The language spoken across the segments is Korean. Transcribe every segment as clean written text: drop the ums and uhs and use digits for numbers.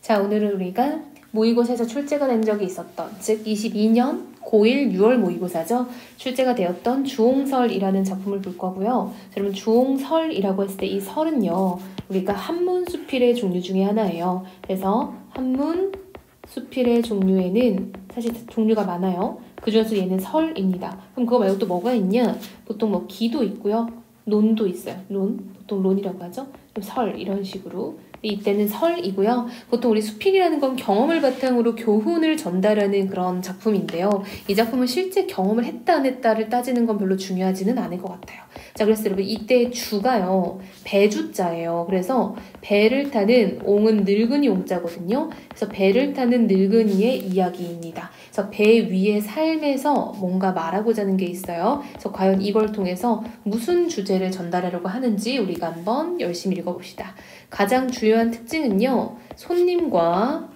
자, 오늘은 우리가 모의고사에서 출제가 된 적이 있었던, 즉 22년 고1 6월 모의고사죠. 출제가 되었던 주홍설이라는 작품을 볼 거고요. 여러분, 주홍설이라고 했을 때 이 설은요, 우리가 한문수필의 종류 중에 하나예요. 그래서 한문수필의 종류에는 사실 종류가 많아요. 그 중에서 얘는 설입니다. 그럼 그거 말고 또 뭐가 있냐? 보통 뭐 기도 있고요. 논도 있어요. 논, 보통 론이라고 하죠. 그럼 설 이런 식으로. 이때는 설이고요. 보통 우리 수필이라는 건 경험을 바탕으로 교훈을 전달하는 그런 작품인데요. 이 작품은 실제 경험을 했다 안 했다를 따지는 건 별로 중요하지는 않을 것 같아요. 자, 그래서 여러분 이때 주가요. 배주자예요. 그래서 배를 타는 옹은 늙은이 옹자거든요. 그래서 배를 타는 늙은이의 이야기입니다. 그래서 배 위의 삶에서 뭔가 말하고자 하는 게 있어요. 그래서 과연 이걸 통해서 무슨 주제를 전달하려고 하는지 우리가 한번 열심히 읽어봅시다. 가장 주요한 특징은요. 손님과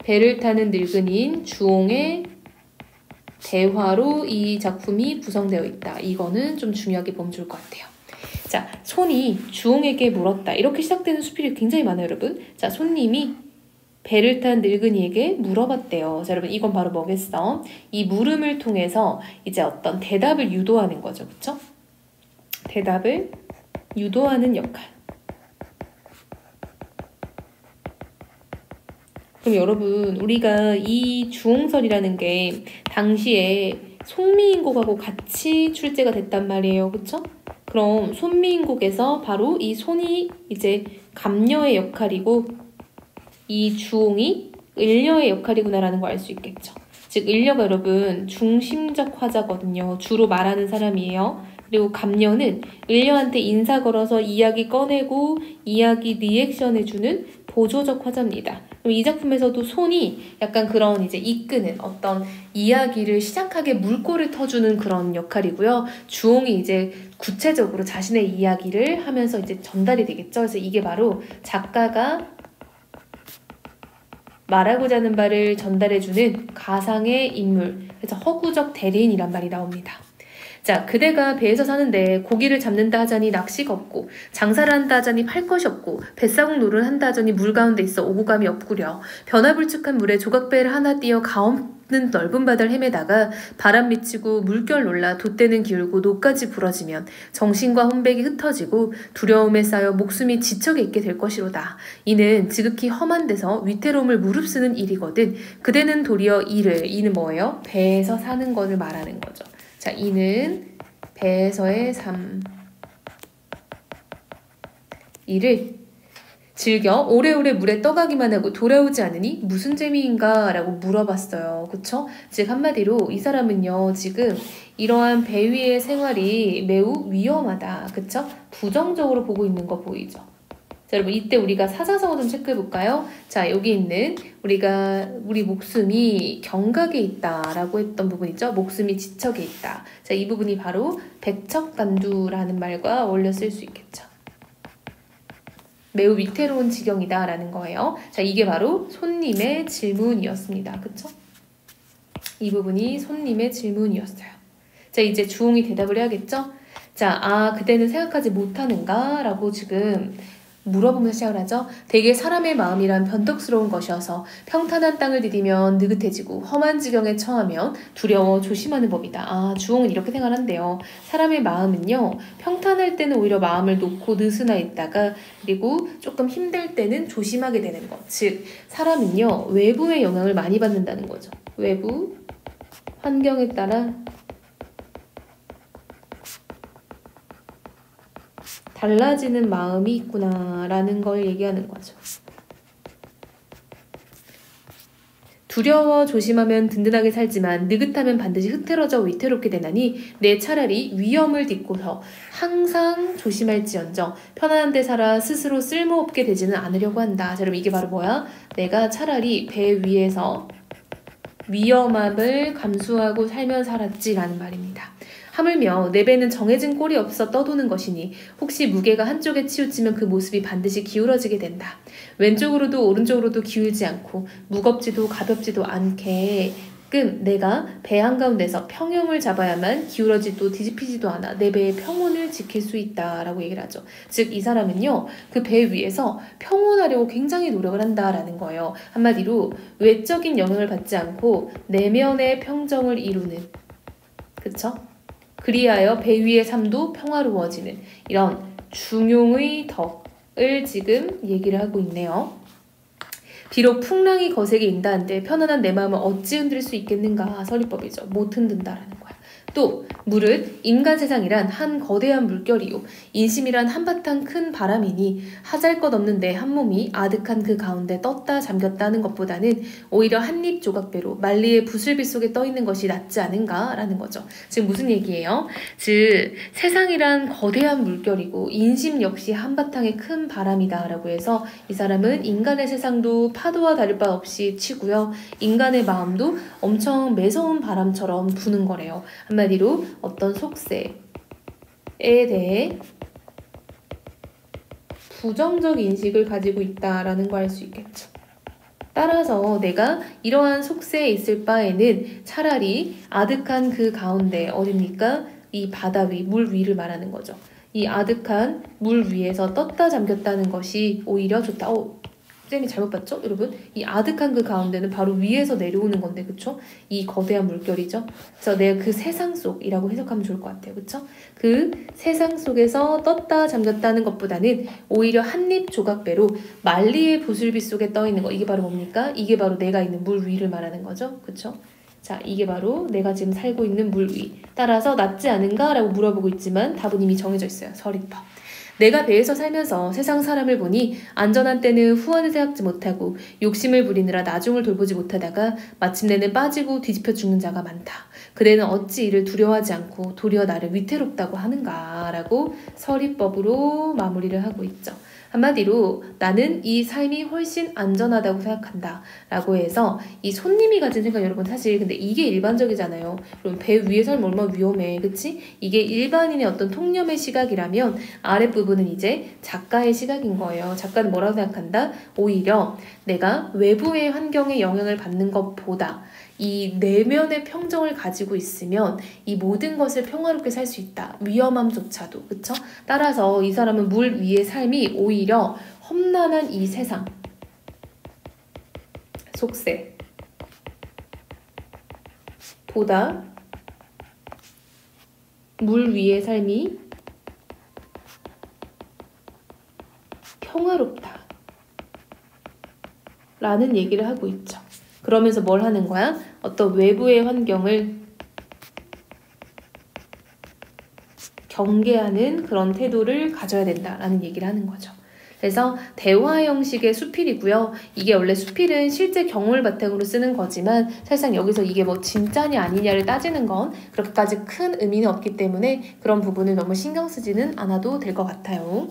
배를 타는 늙은이인 주홍의 대화로 이 작품이 구성되어 있다. 이거는 좀 중요하게 보면 좋을 것 같아요. 자, 손이 주홍에게 물었다. 이렇게 시작되는 수필이 굉장히 많아요, 여러분. 자, 손님이 배를 탄 늙은이에게 물어봤대요. 자, 여러분 이건 바로 뭐겠어? 이 물음을 통해서 이제 어떤 대답을 유도하는 거죠. 그쵸? 대답을 유도하는 역할. 그럼 여러분 우리가 이 주홍설이라는 게 당시에 손미인곡하고 같이 출제가 됐단 말이에요. 그쵸? 그럼 손미인곡에서 바로 이 손이 이제 감녀의 역할이고 이 주홍이 을녀의 역할이구나라는 걸 알 수 있겠죠. 즉 을녀가 여러분 중심적 화자거든요. 주로 말하는 사람이에요. 그리고 감녀는 을녀한테 인사 걸어서 이야기 꺼내고 이야기 리액션 해주는 보조적 화자입니다. 그럼 이 작품에서도 손이 약간 그런 이제 이끄는 어떤 이야기를 시작하게 물꼬를 터주는 그런 역할이고요. 주홍이 이제 구체적으로 자신의 이야기를 하면서 이제 전달이 되겠죠. 그래서 이게 바로 작가가 말하고자 하는 바를 전달해주는 가상의 인물, 그래서 허구적 대리인이란 말이 나옵니다. 자, 그대가 배에서 사는데 고기를 잡는다 하자니 낚시가 없고 장사를 한다 하자니 팔 것이 없고 뱃사공 노를 한다 하자니 물 가운데 있어 오고 감이 없구려. 변화불측한 물에 조각배를 하나 띄어 가없는 넓은 바다를 헤매다가 바람 미치고 물결 놀라 돛대는 기울고 노까지 부러지면 정신과 혼백이 흩어지고 두려움에 쌓여 목숨이 지척에 있게 될 것이로다. 이는 지극히 험한 데서 위태로움을 무릅쓰는 일이거든. 그대는 도리어 이는 뭐예요? 배에서 사는 것을 말하는 거죠. 자, 이는 배에서의 삶. 이를 즐겨 오래오래 물에 떠가기만 하고 돌아오지 않으니 무슨 재미인가? 라고 물어봤어요. 그쵸? 즉 한마디로 이 사람은요. 지금 이러한 배 위의 생활이 매우 위험하다. 그쵸? 부정적으로 보고 있는 거 보이죠? 자, 여러분 이때 우리가 사자성어 좀 체크해 볼까요? 자, 여기 있는 우리 목숨이 경각에 있다라고 했던 부분 있죠? 목숨이 지척에 있다. 자, 이 부분이 바로 백척간두라는 말과 어울려 쓸 수 있겠죠. 매우 위태로운 지경이다라는 거예요. 자, 이게 바로 손님의 질문이었습니다. 그쵸? 이 부분이 손님의 질문이었어요. 자, 이제 주홍이 대답을 해야겠죠? 자, 그대는 생각하지 못하는가? 라고 지금 물어보면서 시작을 하죠. 대개 사람의 마음이란 변덕스러운 것이어서 평탄한 땅을 디디면 느긋해지고 험한 지경에 처하면 두려워 조심하는 법이다. 주홍은 이렇게 생각한대요. 사람의 마음은요. 평탄할 때는 오히려 마음을 놓고 느슨하 있다가 그리고 조금 힘들 때는 조심하게 되는 것. 즉 사람은요. 외부의 영향을 많이 받는다는 거죠. 외부 환경에 따라 달라지는 마음이 있구나라는 걸 얘기하는 거죠. 두려워 조심하면 든든하게 살지만 느긋하면 반드시 흐트러져 위태롭게 되나니 내 차라리 위험을 딛고서 항상 조심할지언정 편안한 데 살아 스스로 쓸모없게 되지는 않으려고 한다. 자, 그럼 이게 바로 뭐야? 내가 차라리 배 위에서 위험함을 감수하고 살면 살았지라는 말입니다. 하물며 내 배는 정해진 꼴이 없어 떠도는 것이니 혹시 무게가 한쪽에 치우치면 그 모습이 반드시 기울어지게 된다. 왼쪽으로도 오른쪽으로도 기울지 않고 무겁지도 가볍지도 않게 가끔 내가 배 한가운데서 평형을 잡아야만 기울어지도 뒤집히지도 않아 내 배의 평온을 지킬 수 있다라고 얘기를 하죠. 즉 이 사람은요, 그 배 위에서 평온하려고 굉장히 노력을 한다라는 거예요. 한마디로 외적인 영향을 받지 않고 내면의 평정을 이루는, 그쵸? 그리하여 배 위의 삶도 평화로워지는 이런 중용의 덕을 지금 얘기를 하고 있네요. 비록 풍랑이 거세게 인다한데 편안한 내 마음을 어찌 흔들 수 있겠는가? 서리법이죠. 못 흔든다라는 거야. 또 무릇 인간 세상이란 한 거대한 물결이요 인심이란 한바탕 큰 바람이니 하잘것없는 내 한 몸이 아득한 그 가운데 떴다 잠겼다 하는 것보다는 오히려 한입 조각배로 만리의 부슬비 속에 떠있는 것이 낫지 않은가라는 거죠. 지금 무슨 얘기예요? 즉 세상이란 거대한 물결이고 인심 역시 한바탕의 큰 바람이다라고 해서 이 사람은 인간의 세상도 파도와 다를 바 없이 치고요. 인간의 마음도 엄청 매서운 바람처럼 부는 거래요. 한마디로 어떤 속세에 대해 부정적 인식을 가지고 있다라는 거 알 수 있겠죠. 따라서 내가 이러한 속세에 있을 바에는 차라리 아득한 그 가운데, 어딥니까? 이 바다 위, 물 위를 말하는 거죠. 이 아득한 물 위에서 떴다 잠겼다는 것이 오히려 좋다. 쌤이 잘못 봤죠? 여러분, 이 아득한 그 가운데는 바로 위에서 내려오는 건데, 그쵸? 이 거대한 물결이죠. 그래서 내가 그 세상 속이라고 해석하면 좋을 것 같아요. 그쵸? 그 세상 속에서 떴다 잠겼다는 것보다는 오히려 한입 조각배로 만리의 부슬비 속에 떠 있는 거. 이게 바로 뭡니까? 이게 바로 내가 있는 물 위를 말하는 거죠. 그쵸? 자, 이게 바로 내가 지금 살고 있는 물 위. 따라서 낫지 않은가? 라고 물어보고 있지만 답은 이미 정해져 있어요. 서리법. 내가 배에서 살면서 세상 사람을 보니 안전한 때는 후원을 생각지 못하고 욕심을 부리느라 나중을 돌보지 못하다가 마침내는 빠지고 뒤집혀 죽는 자가 많다. 그대는 어찌 이를 두려워하지 않고 도리어 나를 위태롭다고 하는가? 라고 서리법으로 마무리를 하고 있죠. 한마디로 나는 이 삶이 훨씬 안전하다고 생각한다 라고 해서 이 손님이 가진 생각, 여러분 사실 근데 이게 일반적이잖아요. 그럼 배 위에 살면 얼마나 위험해, 그치? 이게 일반인의 어떤 통념의 시각이라면 아랫부분은 이제 작가의 시각인 거예요. 작가는 뭐라고 생각한다? 오히려 내가 외부의 환경에 영향을 받는 것보다 이 내면의 평정을 가지고 있으면 이 모든 것을 평화롭게 살 수 있다. 위험함조차도. 그쵸? 따라서 이 사람은 물 위의 삶이 오히려 험난한 이 세상, 속세 보다 물 위의 삶이 평화롭다 라는 얘기를 하고 있죠. 그러면서 뭘 하는 거야? 어떤 외부의 환경을 경계하는 그런 태도를 가져야 된다라는 얘기를 하는 거죠. 그래서 대화 형식의 수필이고요. 이게 원래 수필은 실제 경험을 바탕으로 쓰는 거지만 사실상 여기서 이게 뭐 진짜냐 아니냐를 따지는 건 그렇게까지 큰 의미는 없기 때문에 그런 부분을 너무 신경 쓰지는 않아도 될 것 같아요.